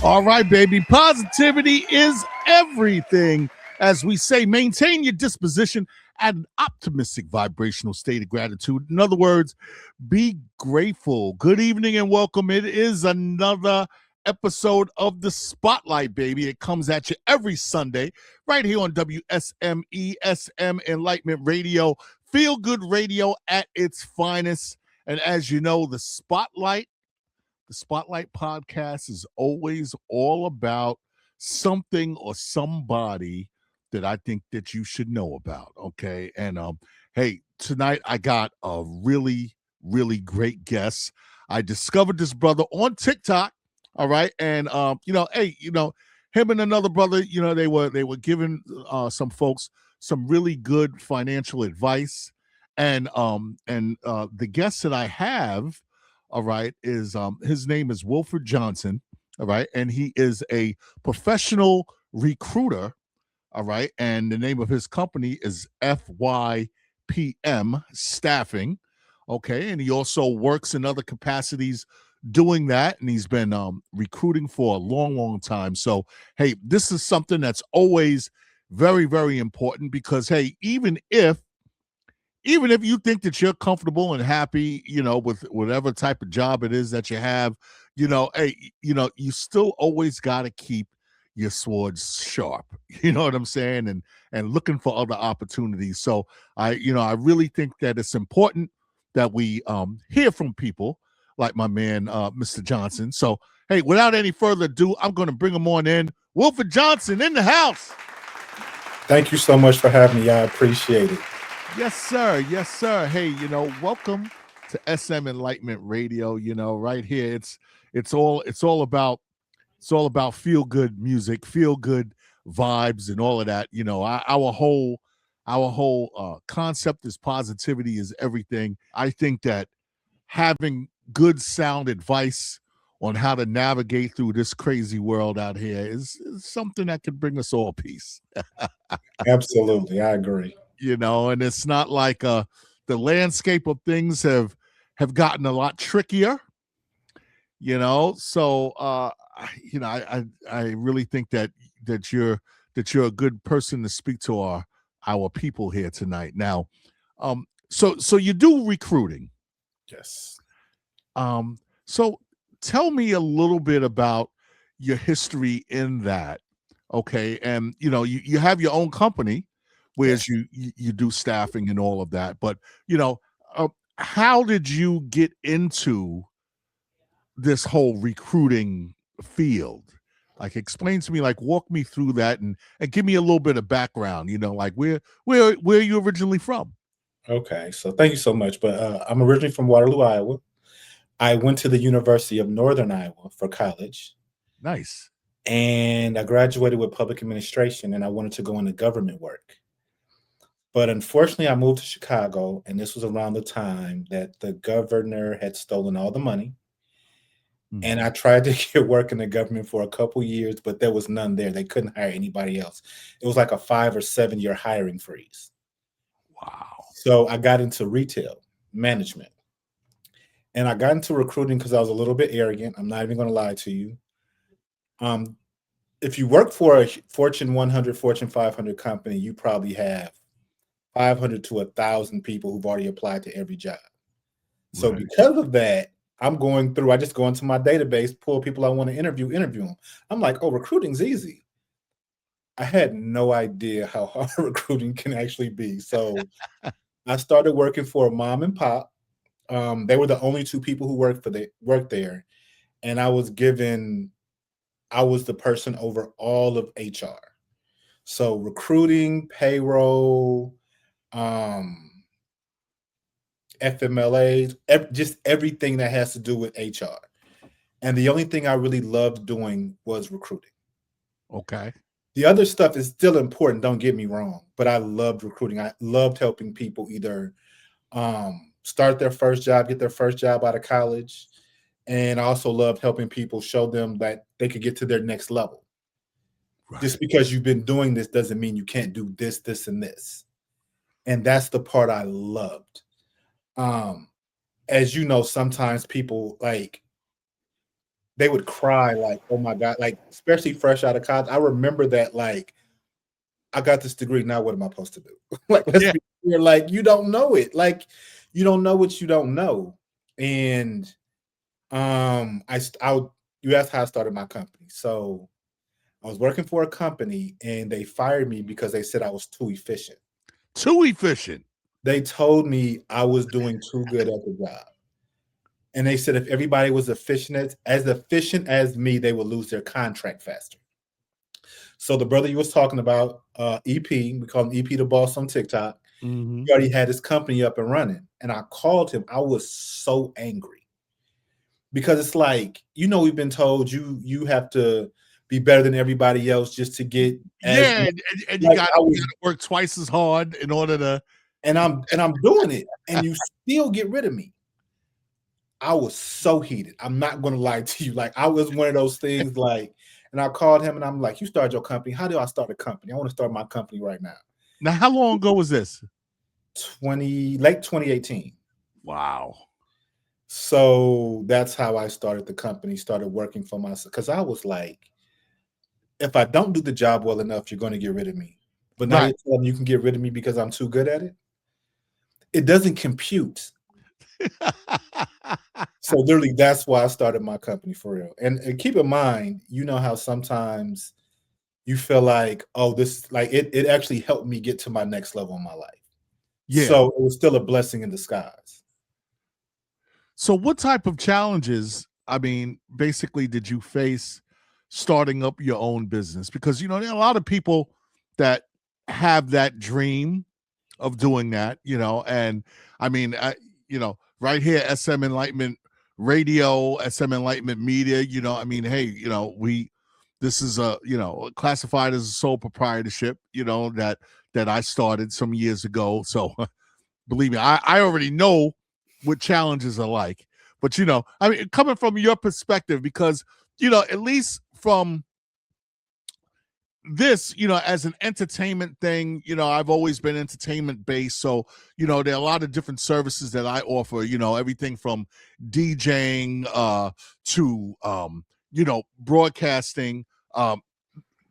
All right, baby. Positivity is everything. As we say, maintain your disposition at an optimistic vibrational state of gratitude. In other words, be grateful. Good evening and welcome. It is another episode of The Spotlight, baby. It comes at you every Sunday right here on WSMESM Enlightenment Radio. Feel good radio at its finest. And as you know, the Spotlight podcast is always all about something or somebody that I think that you should know about. Okay. And hey, tonight I got a really, really great guest. I discovered this brother on TikTok. All right. And him and another brother, they were giving some folks some really good financial advice. And the guest that I have, all right, is his name is Wilford Johnson, all right, and he is a professional recruiter, all right, and the name of his company is FYPM Staffing, okay, and he also works in other capacities doing that, and he's been recruiting for a long, long time. So, hey, this is something that's always very, very important because, hey, even if you think that you're comfortable and happy, with whatever type of job it is that you have, hey, you still always got to keep your swords sharp. You know what I'm saying? And looking for other opportunities. So I really think that it's important that we hear from people like my man, Mr. Johnson. So, hey, without any further ado, I'm going to bring him on in. Wilford Johnson in the house. Thank you so much for having me. I appreciate it. Yes, sir. Yes, sir. Hey, welcome to SM Enlightenment Radio. Right here, it's all about feel good music, feel good vibes, and all of that. Our whole concept is positivity is everything. I think that having good sound advice on how to navigate through this crazy world out here is something that can bring us all peace. Absolutely. I agree. And it's not like the landscape of things have gotten a lot trickier, so I really think that you're a good person to speak to our people here tonight. Now, so you do recruiting. Yes. So tell me a little bit about your history in that. Okay, and you have your own company, whereas Yes. you do staffing and all of that. But how did you get into this whole recruiting field? Like, explain to me, like, walk me through that and give me a little bit of background. Like where are you originally from? Okay. So thank you so much. But I'm originally from Waterloo, Iowa. I went to the University of Northern Iowa for college, Nice. and I graduated with public administration, and I wanted to go into government work. But unfortunately, I moved to Chicago, and this was around the time that the governor had stolen all the money. And I tried to get work in the government for a couple years, but there was none there. They couldn't hire anybody else. It was like a 5 or 7 year hiring freeze. Wow. So I got into retail management, and I got into recruiting because I was a little bit arrogant. I'm not even going to lie to you. If you work for a Fortune 100, Fortune 500 company, you probably have 500 to 1,000 people who've already applied to every job. So because of that, I just go into my database, pull people I want to interview them. I'm like, oh, recruiting's easy. I had no idea how hard recruiting can actually be. So I started working for a mom and pop. They were the only two people who worked there. And I was the person over all of HR. So recruiting, payroll, FMLAs, just everything that has to do with HR. And the only thing I really loved doing was recruiting. Okay. The other stuff is still important, don't get me wrong, but I loved recruiting. I loved helping people either start their first job, get their first job out of college, and I also loved helping people show them that they could get to their next level. Right. Just because you've been doing this doesn't mean you can't do this, this, and this. And that's the part I loved. As you know, sometimes people they would cry like, "Oh my God," like especially fresh out of college. I remember that like I got this degree. Now what am I supposed to do? Like, let's Yeah. be clear. Like, you don't know it. Like, you don't know what you don't know. And you asked how I started my company. So I was working for a company and they fired me because they said I was too efficient. Too efficient. They told me I was doing too good at the job. And they said if everybody was efficient as me, they would lose their contract faster. So the brother you was talking about, EP, we call him EP the Boss on TikTok. Mm-hmm. He already had his company up and running. And I called him. I was so angry because it's like, we've been told you have to be better than everybody else just to get as Yeah, much. and you Like got I you was, got to work twice as hard in order to. and I'm doing it, and you still get rid of me. I was so heated. I'm not gonna lie to you. Like I was one of those things. Like, and I called him, and I'm like, "You started your company. How do I start a company? I want to start my company right now." Now, how long ago was this? Late 2018. Wow. So that's how I started the company. Started working for myself because I was like, if I don't do the job well enough, you're going to get rid of me. But now Right. you're telling me you can get rid of me because I'm too good at it. It doesn't compute. So literally, that's why I started my company for real. And keep in mind, you know how sometimes you feel like, oh, this like it actually helped me get to my next level in my life. Yeah. So it was still a blessing in disguise. So, what type of challenges, I mean, basically, did you face starting up your own business? Because, there are a lot of people that have that dream of doing that, and I mean, right here, SM Enlightenment Radio, SM Enlightenment Media, I mean, hey, this is classified as a sole proprietorship, that I started some years ago. So, believe me, I already know what challenges are like. But I mean, coming from your perspective, because at least from this, as an entertainment thing, I've always been entertainment based. So, there are a lot of different services that I offer, everything from DJing to broadcasting,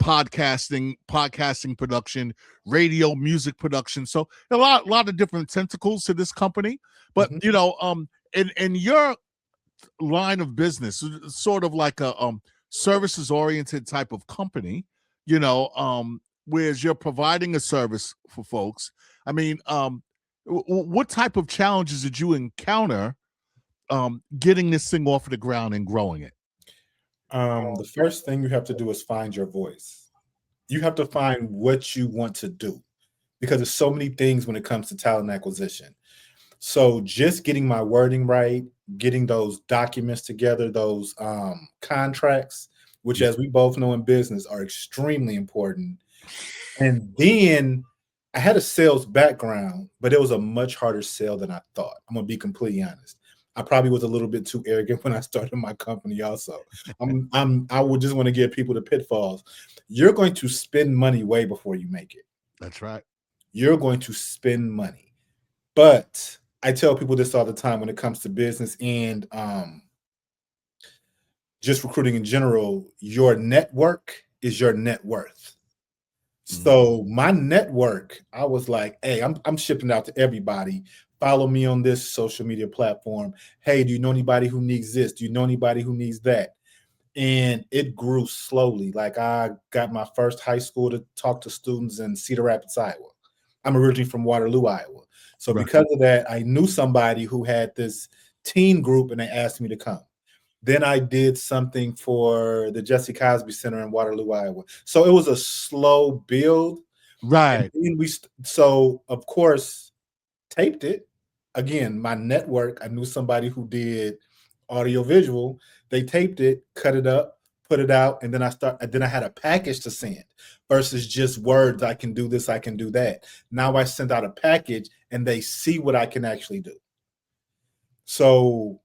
podcasting production, radio music production. So a lot of different tentacles to this company. But Mhm. in your line of business, sort of like a services oriented type of company, whereas you're providing a service for folks. I mean, what type of challenges did you encounter getting this thing off of the ground and growing it? The first thing you have to do is find your voice. You have to find what you want to do because there's so many things when it comes to talent acquisition. So just getting my wording right, getting those documents together, those contracts, which, Yeah. as we both know in business, are extremely important. And then I had a sales background, but it was a much harder sell than I thought. I'm gonna be completely honest. I probably was a little bit too arrogant when I started my company. Also, I would just want to give people the pitfalls. You're going to spend money way before you make it. That's right. You're going to spend money. But I tell people this all the time when it comes to business and just recruiting in general, your network is your net worth. Mhm. So my network, I was like, hey, I'm shipping out to everybody. Follow me on this social media platform. Hey, do you know anybody who needs this? Do you know anybody who needs that? And it grew slowly. Like I got my first high school to talk to students in Cedar Rapids, Iowa. I'm originally from Waterloo, Iowa. So Right. because of that, I knew somebody who had this teen group and they asked me to come. Then I did something for the Jesse Cosby Center in Waterloo, Iowa. So it was a slow build. And Right. then so of course, taped it. Again, my network, I knew somebody who did audio visual. They taped it, cut it up, put it out, and then I had a package to send versus just words. I can do this, I can do that. Now I send out a package and they see what I can actually do. So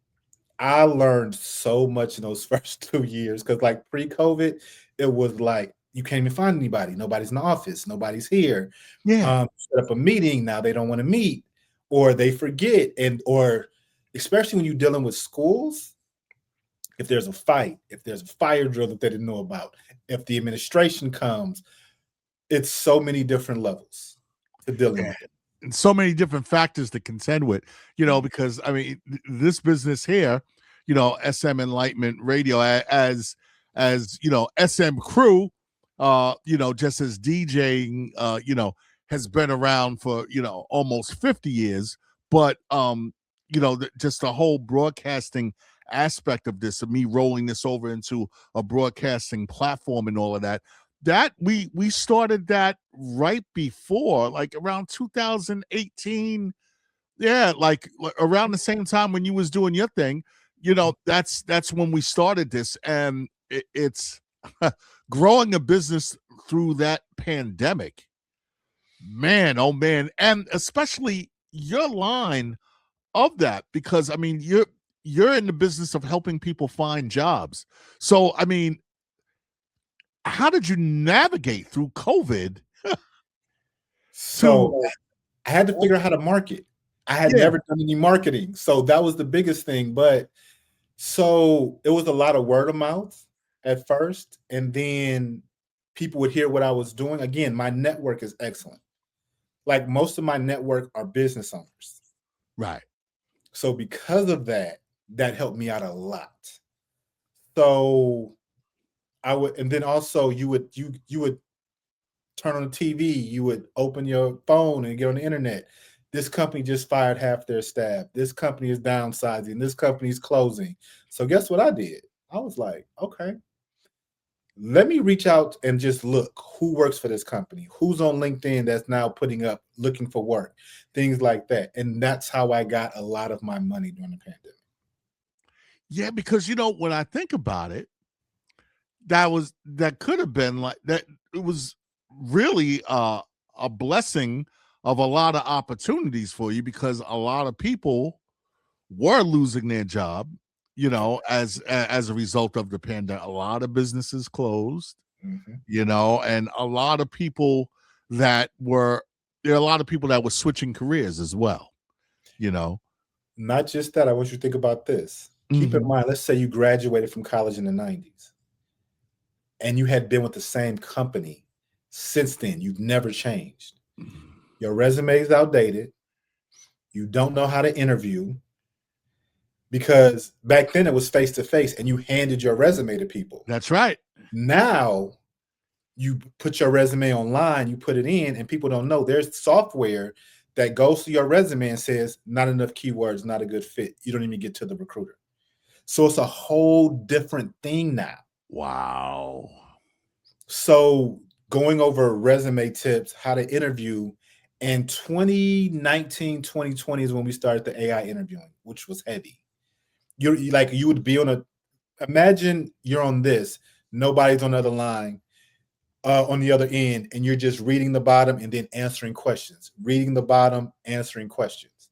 I learned so much in those first 2 years because, like pre-COVID, it was like you can't even find anybody. Nobody's in the office. Nobody's here. Yeah. Set up a meeting. Now they don't want to meet, or they forget, or especially when you're dealing with schools, if there's a fight, if there's a fire drill that they didn't know about, if the administration comes, it's so many different levels to dealing with it. And so many different factors to contend with, because I mean, this business here, SM Enlightenment Radio, as SM Crew, just as DJing, has been around for almost 50 years, but just the whole broadcasting aspect of this, of me rolling this over into a broadcasting platform and all of that, we started that right before, like around 2018. Yeah, like around the same time when you was doing your thing. That's when we started this, and it's growing a business through that pandemic. Man, oh man, and especially your line of that, because I mean, you're in the business of helping people find jobs. So I mean, how did you navigate through COVID? So I had to figure out how to market. I had never done any marketing. So that was the biggest thing. But so it was a lot of word of mouth at first. And then people would hear what I was doing. Again, my network is excellent. Like most of my network are business owners. Right. So because of that, that helped me out a lot. So I would, and then also you would turn on the TV, you would open your phone and get on the internet. This company just fired half their staff. This company is downsizing. This company is closing. So guess what I did? I was like, okay, let me reach out and just look who works for this company, who's on LinkedIn that's now putting up, looking for work, things like that. And that's how I got a lot of my money during the pandemic. Yeah, because when I think about it, that could have been like that. It was really a blessing of a lot of opportunities for you, because a lot of people were losing their job, as a result of the pandemic. A lot of businesses closed, and a lot of people there are a lot of people that were switching careers as well, Not just that. I want you to think about this. Keep in mind, let's say you graduated from college in the 90s and you had been with the same company since then. You've never changed. Your resume is outdated. You don't know how to interview, because back then it was face-to-face and you handed your resume to people. That's right. Now you put your resume online, you put it in, and people don't know. There's software that goes to your resume and says, not enough keywords, not a good fit. You don't even get to the recruiter. So it's a whole different thing now. Wow. So going over resume tips, how to interview, and 2019, 2020 is when we started the AI interviewing, which was heavy. You would be imagine you're on this, nobody's on the other line, on the other end, and you're just reading the bottom and then answering questions, reading the bottom, answering questions.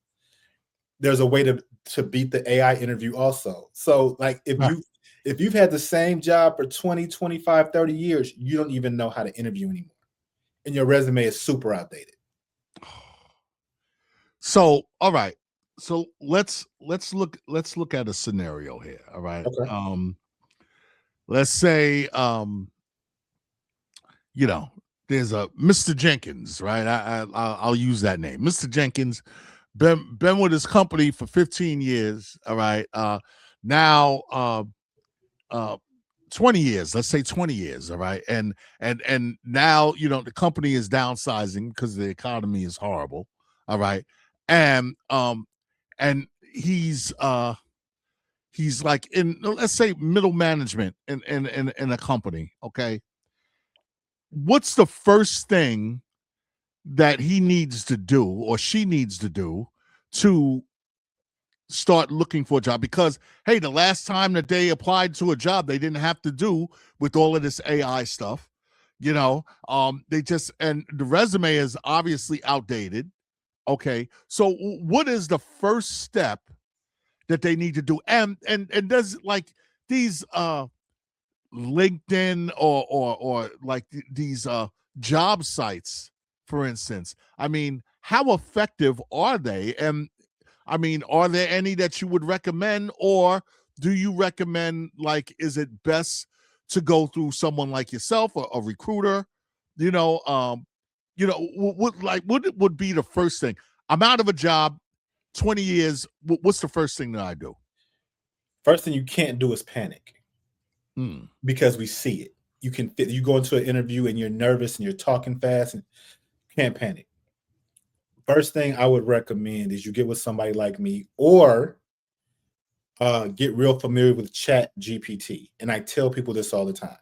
There's a way to beat the AI interview also. So like if you've had the same job for 20, 25, 30 years, you don't even know how to interview anymore. And your resume is super outdated. So, all right. So let's look at a scenario here. All right. Okay. Let's say there's a Mr. Jenkins, right? I'll use that name. Mr. Jenkins been with his company for 15 years. All right. Now 20 years, let's say 20 years. All right. And now, the company is downsizing because the economy is horrible. All right. And he's like in, let's say, middle management in a company. Okay. What's the first thing that he needs to do or she needs to do to start looking for a job? Because hey, the last time that they applied to a job, they didn't have to do with all of this AI stuff. They just, and the resume is obviously outdated. Okay, so what is the first step that they need to do? And does like these LinkedIn or like these job sites, for instance, I mean, how effective are they? And I mean, are there any that you would recommend, or do you recommend, like, is it best to go through someone like yourself, or a recruiter? What would be the first thing? I'm out of a job, 20 years. What's the first thing that I do? First thing you can't do is panic, because we see it. You go into an interview and you're nervous and you're talking fast, and you can't panic. First thing I would recommend is you get with somebody like me, or get real familiar with ChatGPT. And I tell people this all the time.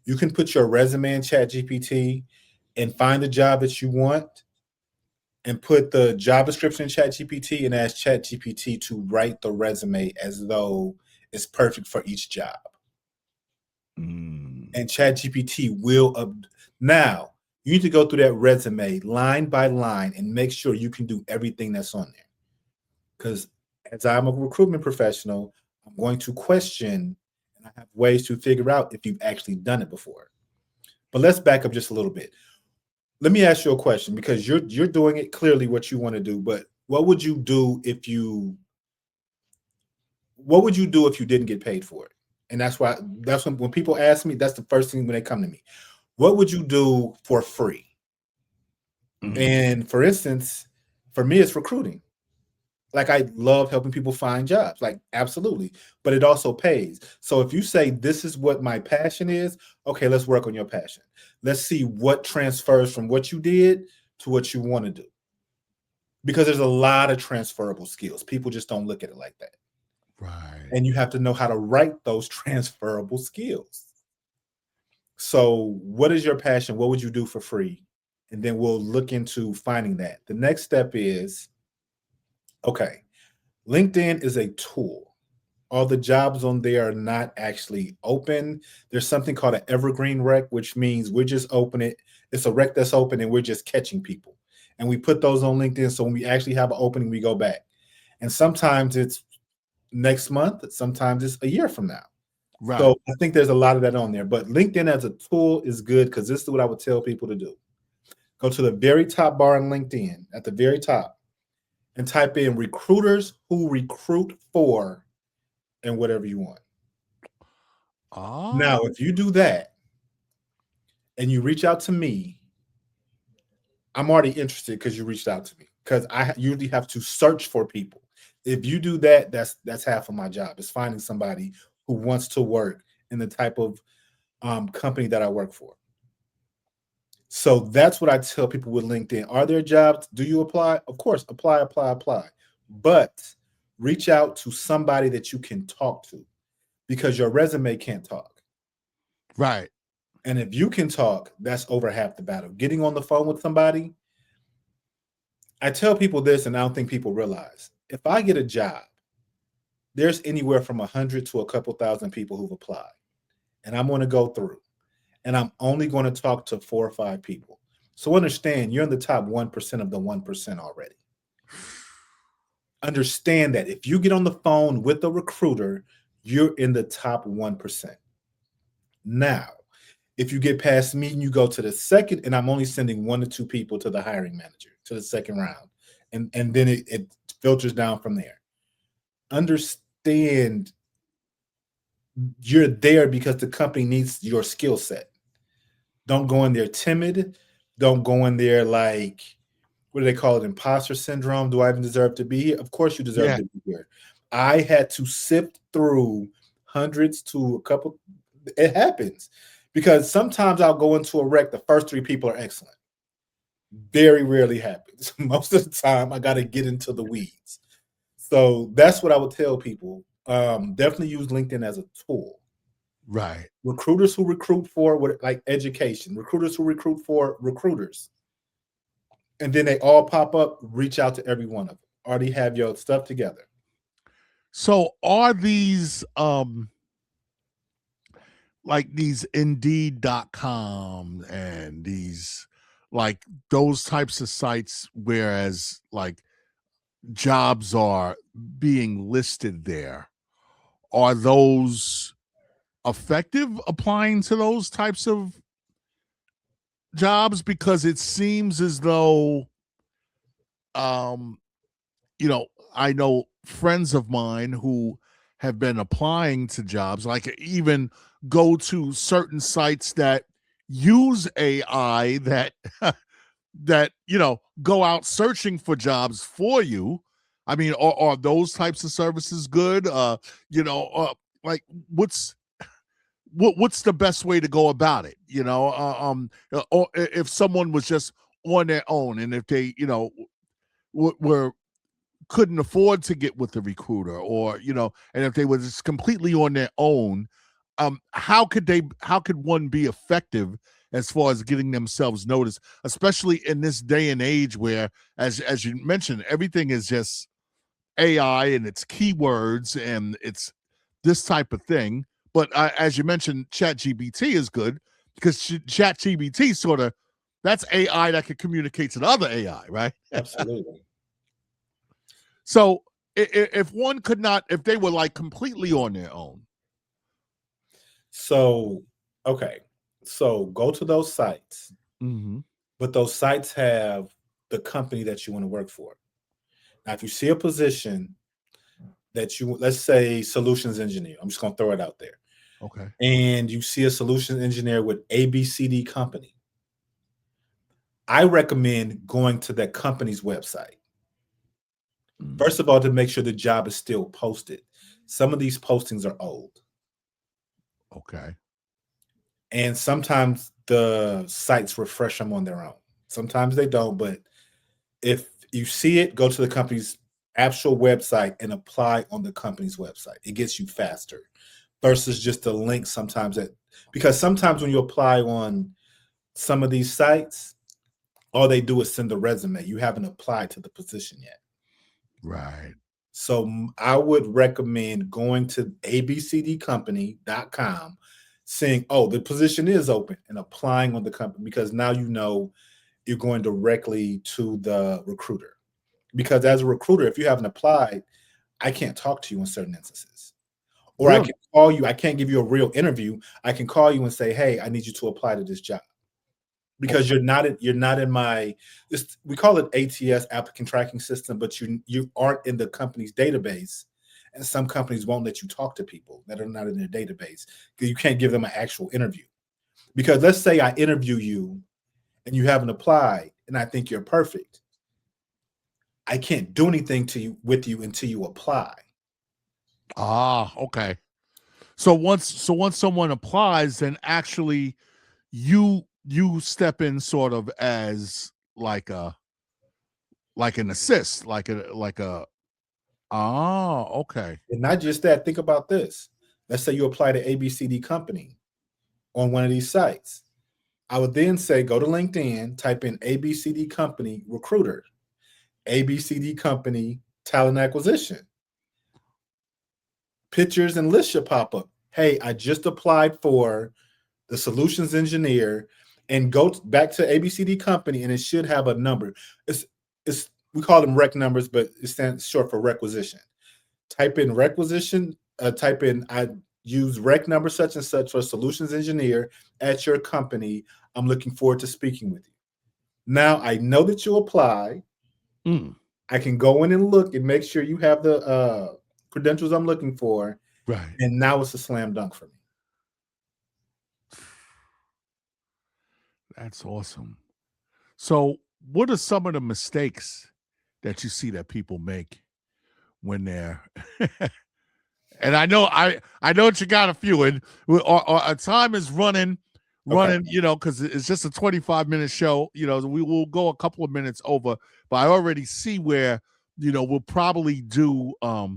You can put your resume in ChatGPT and find the job that you want, and put the job description in ChatGPT and ask ChatGPT to write the resume as though it's perfect for each job. And ChatGPT will. Now, you need to go through that resume line by line and make sure you can do everything that's on there. Because as I'm a recruitment professional, I'm going to question, and I have ways to figure out if you've actually done it before. But let's back up just a little bit. Let me ask you a question, because you're doing it clearly what you want to do, but what would you do if you didn't get paid for it? And that's when people ask me, that's the first thing when they come to me. What would you do for free? And for instance, for me, it's recruiting. Like, I love helping people find jobs, like, absolutely, but it also pays. So if you say this is what my passion is, okay, let's work on your passion. Let's see what transfers from what you did to what you want to do. Because there's a lot of transferable skills. People just don't look at it like that. Right. And you have to know how to write those transferable skills. So what is your passion? What would you do for free? And then we'll look into finding that. The next step is, okay, LinkedIn is a tool. All the jobs on there are not actually open. There's something called an evergreen rec, which means we're just open it. It's a rec that's open and we're just catching people. And we put those on LinkedIn. So when we actually have an opening, we go back. And sometimes it's next month. Sometimes it's a year from now. Right. So I think there's a lot of that on there. But LinkedIn as a tool is good, because this is what I would tell people to do. Go to the very top bar on LinkedIn, at the very top, and type in recruiters who recruit for, and whatever you want. Now, if you do that and you reach out to me, I'm already interested because you reached out to me, because I usually have to search for people. If you do that, that's half of my job, is finding somebody who wants to work in the type of company that I work for. So that's what I tell people with LinkedIn. Are there jobs? Do you apply? Of course, apply. But reach out to somebody that you can talk to, because your resume can't talk. Right. And if you can talk, that's over half the battle. Getting on the phone with somebody. I tell people this, and I don't think people realize. If I get a job, there's anywhere from 100 to a couple thousand people who've applied. And I'm going to go through. And I'm only going to talk to 4 or 5 people. So understand, you're in the top 1% of the 1% already. Understand that if you get on the phone with a recruiter, you're in the top 1%. Now, if you get past me and you go to the second, and I'm only sending 1 to 2 people to the hiring manager, to the second round, and then it filters down from there. Understand, you're there because the company needs your skill set. Don't go in there timid. Don't go in there like, what do they call it? Imposter syndrome. Do I even deserve to be here? Of course you deserve to be here. I had to sift through hundreds to a couple. It happens, because sometimes I'll go into a rec. The first 3 people are excellent. Very rarely happens. Most of the time I got to get into the weeds. So that's what I would tell people. Definitely use LinkedIn as a tool. Right. Recruiters who recruit for, like, education. Recruiters who recruit for recruiters. And then they all pop up. Reach out to every one of them. Already have your stuff together. So are these like these Indeed.com and these, like, those types of sites, whereas like jobs are being listed there, are those effective applying to those types of jobs? Because it seems as though I know friends of mine who have been applying to jobs, like even go to certain sites that use AI that that go out searching for jobs for you. I mean, are those types of services good? Like what's the best way to go about it? Or if someone was just on their own, and if they were couldn't afford to get with the recruiter, or and if they were just completely on their own, how could one be effective as far as getting themselves noticed, especially in this day and age where, as you mentioned, everything is just AI and it's keywords and it's this type of thing. But as you mentioned, ChatGPT is good because ChatGPT sort of, that's AI that can communicate to the other AI, right? Absolutely. So if one could not, if they were like completely on their own. So, okay. So go to those sites, but those sites have the company that you want to work for. Now, if you see a position that let's say solutions engineer, I'm just going to throw it out there. Okay. And you see a solutions engineer with ABCD company, I recommend going to that company's website. First of all, to make sure the job is still posted. Some of these postings are old. Okay. And sometimes the sites refresh them on their own. Sometimes they don't, but if you see it, go to the company's actual website and apply on the company's website. It gets you faster versus just a link sometimes because sometimes when you apply on some of these sites, all they do is send a resume. You haven't applied to the position yet. Right. So I would recommend going to abcdcompany.com, saying, oh, the position is open, and applying on the company, because now you're going directly to the recruiter. Because as a recruiter, if you haven't applied, I can't talk to you in certain instances. Or I Really? can call you. I can't give you a real interview. I can call you and say, hey, I need you to apply to this job. Because you're not in my, we call it ATS, applicant tracking system, but you aren't in the company's database, and some companies won't let you talk to people that are not in their database because you can't give them an actual interview. Because let's say I interview you and you haven't applied, and I think you're perfect, I can't do anything with you until you apply. Okay. So once someone applies, then actually you step in sort of as like an assist, like a okay. And not just that, think about this. Let's say you apply to ABCD company on one of these sites. I would then say, go to LinkedIn, type in ABCD company recruiter, ABCD company talent acquisition. Pictures and lists should pop up. Hey, I just applied for the solutions engineer, and go back to ABCD company, and it should have a number. It's we call them rec numbers, but it stands short for requisition. Type in requisition, I use rec number such and such for solutions engineer at your company. I'm looking forward to speaking with you. Now I know that you apply. I can go in and look and make sure you have the credentials I'm looking for. Right. And now it's a slam dunk for me. That's awesome. So what are some of the mistakes that you see that people make when they're and I know that you got a few, and our time is running, Okay. because it's just a 25-minute show. We will go a couple of minutes over, but I already see where we'll probably do a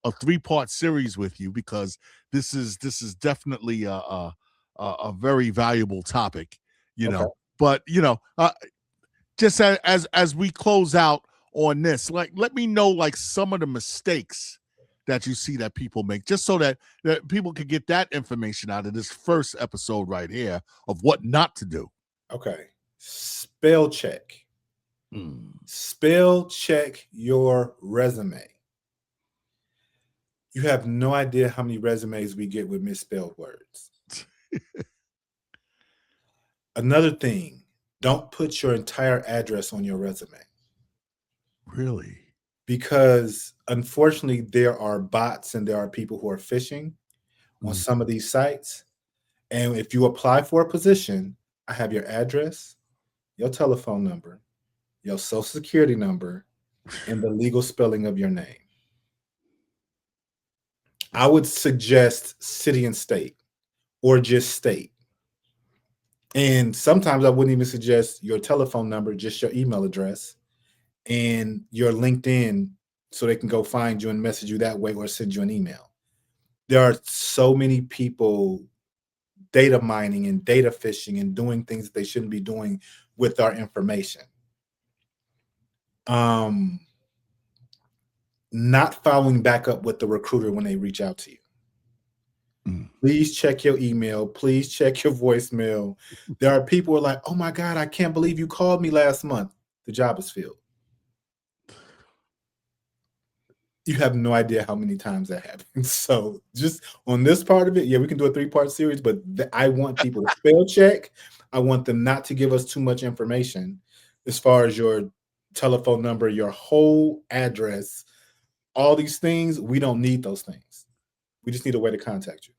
3-part series with you, because this is definitely a very valuable topic. Okay. But just as we close out on this, like, let me know like some of the mistakes that you see that people make, just so that people could get that information out of this first episode right here of what not to do. Okay. Spell check. Spell check your resume. You have no idea how many resumes we get with misspelled words. Another thing, don't put your entire address on your resume. Really? because unfortunately there are bots and there are people who are phishing on some of these sites. And if you apply for a position, I have your address, your telephone number, your social security number, and the legal spelling of your name. I would suggest city and state or just state. And sometimes I wouldn't even suggest your telephone number, just your email address and your LinkedIn so they can go find you and message you that way or send you an email. There are so many people data mining and data fishing and doing things that they shouldn't be doing with our information. Not following back up with the recruiter when they reach out to you. Please check your email. Please check your voicemail. There are people who are like, oh my God, I can't believe you called me last month. The job is filled. You have no idea how many times that happens. So just on this part of it, yeah, we can do a 3-part series, but I want people to spell check. I want them not to give us too much information as far as your telephone number, your whole address, all these things. We don't need those things. We just need a way to contact you.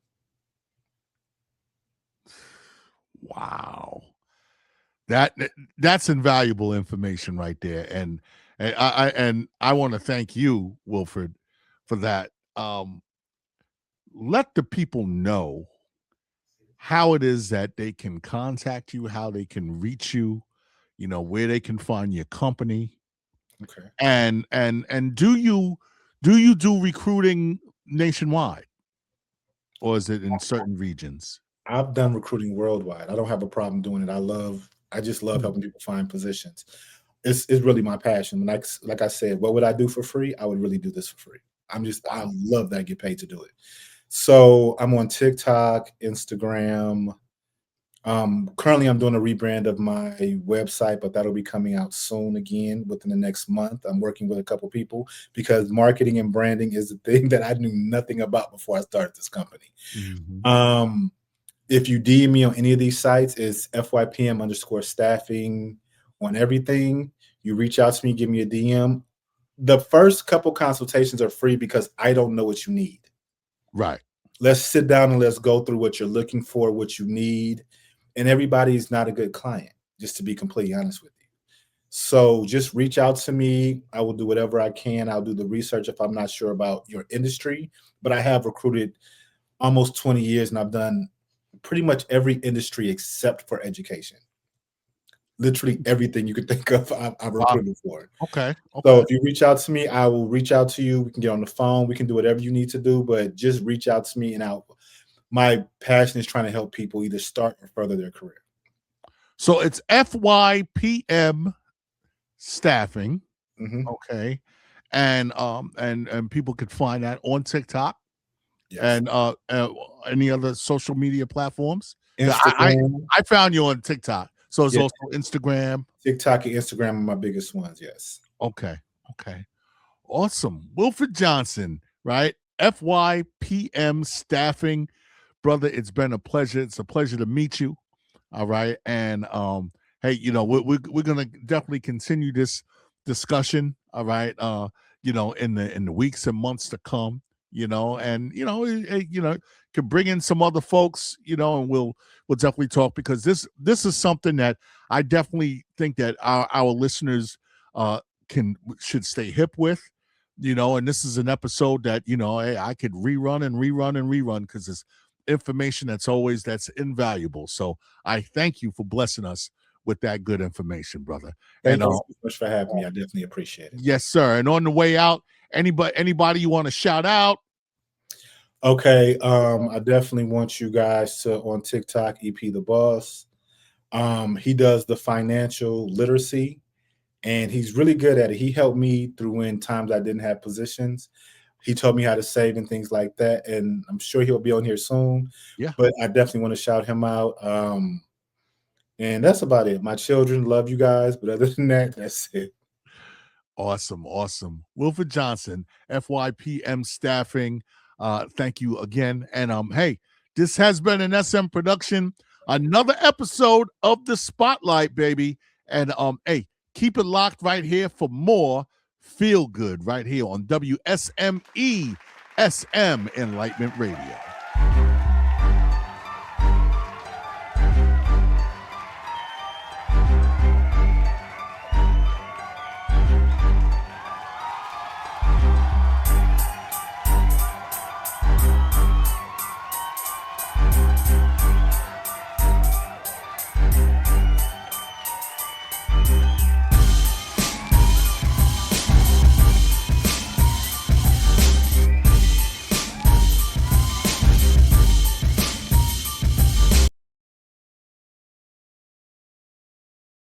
Wow. That's invaluable information right there. And I want to thank you, Wilford, for that. Let the people know how it is that they can contact you, how they can reach you, where they can find your company. Okay. And do you do recruiting nationwide, or is it in certain regions? I've done recruiting worldwide. I don't have a problem doing it. I just love helping people find positions. It's really my passion. Like I said, what would I do for free? I would really do this for free. I love that I get paid to do it. So I'm on TikTok, Instagram. Currently I'm doing a rebrand of my website, but that'll be coming out soon again within the next month. I'm working with a couple people because marketing and branding is a thing that I knew nothing about before I started this company. If you DM me on any of these sites, it's FYPM_staffing on everything. You reach out to me, give me a DM. The first couple consultations are free because I don't know what you need. Right. Let's sit down and let's go through what you're looking for, what you need. And everybody's not a good client, just to be completely honest with you. So just reach out to me. I will do whatever I can. I'll do the research if I'm not sure about your industry. But I have recruited almost 20 years and I've done pretty much every industry except for education. Literally everything you could think of, I've recruited for. Okay. So if you reach out to me, I will reach out to you. We can get on the phone. We can do whatever you need to do, but just reach out to me. And my passion is trying to help people either start or further their career. So it's FYPM staffing. Okay. And people could find that on TikTok. Yes. And any other social media platforms. Instagram. I found you on TikTok. So it's also Instagram. TikTok and Instagram are my biggest ones, yes. Okay. Awesome. Wilford Johnson, right? FYPM staffing. Brother, it's been a pleasure. It's a pleasure to meet you. All right. And hey, we're gonna definitely continue this discussion. All right. In the weeks and months to come. And can bring in some other folks, and we'll definitely talk, because this is something that I definitely think that our listeners should stay hip with, and this is an episode that, I could rerun because it's information that's invaluable. So I thank you for blessing us with that good information, brother. Thank you so much for having me. I definitely appreciate it. Yes, sir. And on the way out, anybody you want to shout out? Okay. I definitely want you guys to, on TikTok, EP the Boss. He does the financial literacy and he's really good at it. He helped me through when times I didn't have positions. He taught me how to save and things like that. And I'm sure he'll be on here soon. Yeah. But I definitely want to shout him out. And that's about it. My children love you guys. But other than that, that's it. Awesome. Wilford Johnson, FYPM staffing. Thank you again. And hey, this has been an SM production. Another episode of the Spotlight, baby. And hey, keep it locked right here for more Feel Good right here on WSME SM Enlightenment Radio.